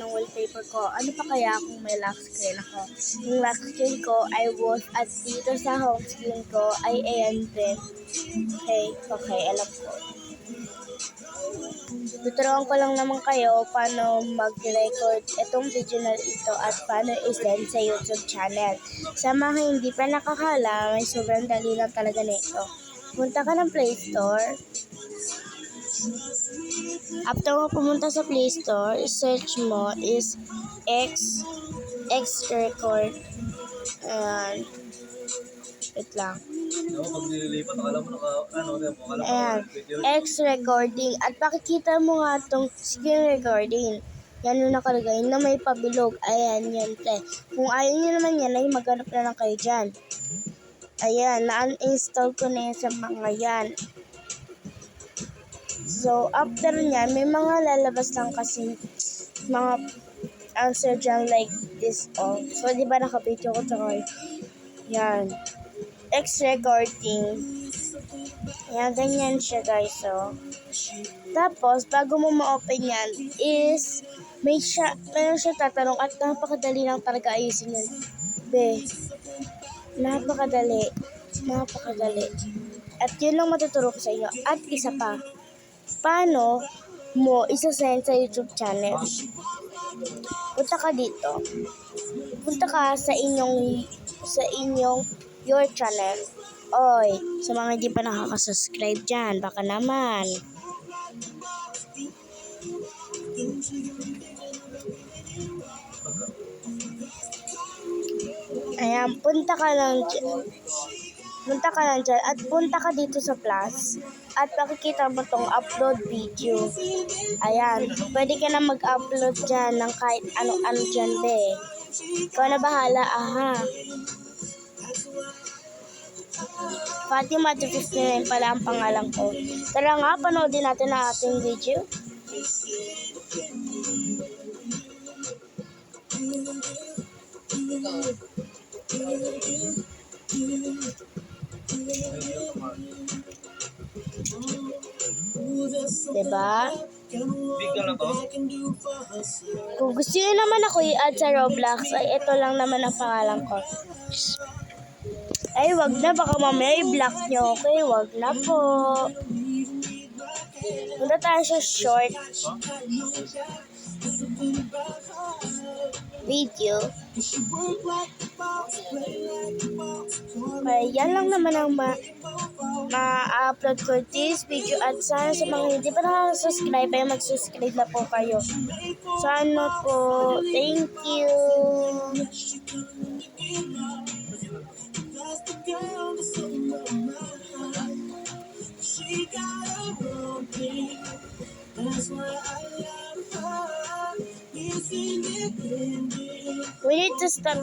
ng wallpaper ko. Ano pa kaya kung may lock screen ako? Yung lock screen ko ay wolf at dito sa home screen ko ay ayan din. Okay, alam ko. Tuturuan ko lang naman kayo paano mag-record itong video na ito at paano i-send sa YouTube channel. Sa mga hindi pa nakakaalam, ay sobrang dali lang talaga nito. Punta ka ng Play Store. After mo pumunta sa Play Store, search mo is X Record. Ayan. Wait lang. Pag nililipat, akala mo Ayan. X recording. At pakikita mo nga itong screen recording. Yan yung nakalagay na may pabilog. Ayan, yan play. Kung ayaw nyo naman yan, ay maghanap na lang kayo dyan. Ayan, na-uninstall ko na yan sa mga yan. So, after nyan, may mga lalabas lang kasi mga answer dyan like this. Oh. So, di ba nakapidyo ko ito kayo? Yan. X recording. Yan, ganyan siya guys. So, tapos, bago mo ma-open yan, is, meron siya tatanong at napakadali lang talaga ayusin yan. Napakadali. At yun lang matuturo ko sa inyo. At isa pa, paano mo isa-send sa YouTube channel? Punta ka dito. Punta ka sa inyong your channel. Oy, sa mga hindi pa nakaka-subscribe dyan, baka naman. Ayan, punta ka lang dyan at punta ka dito sa plus at makikita mo tong upload video. Ayan, pwede ka na mag-upload dyan ng kahit ano-ano dyan, be. Ikaw na bahala, aha. Fatima 259 pala ang pangalan ko. Tara nga, panoodin natin ang ating video. Diba? Bigyan na to. Kung gusto nyo naman ako i-add sa Roblox, ay ito lang naman ang pangalan ko. Ay, wag na. Baka mamaya i-block nyo. Okay, wag na po. Punta tayo sa short video. Okay, yan lang naman ang ma-upload ko this video. At sana sa mga hindi pa nakaka-subscribe ay mag-subscribe na po kayo. Sana po. Thank you. We need to stop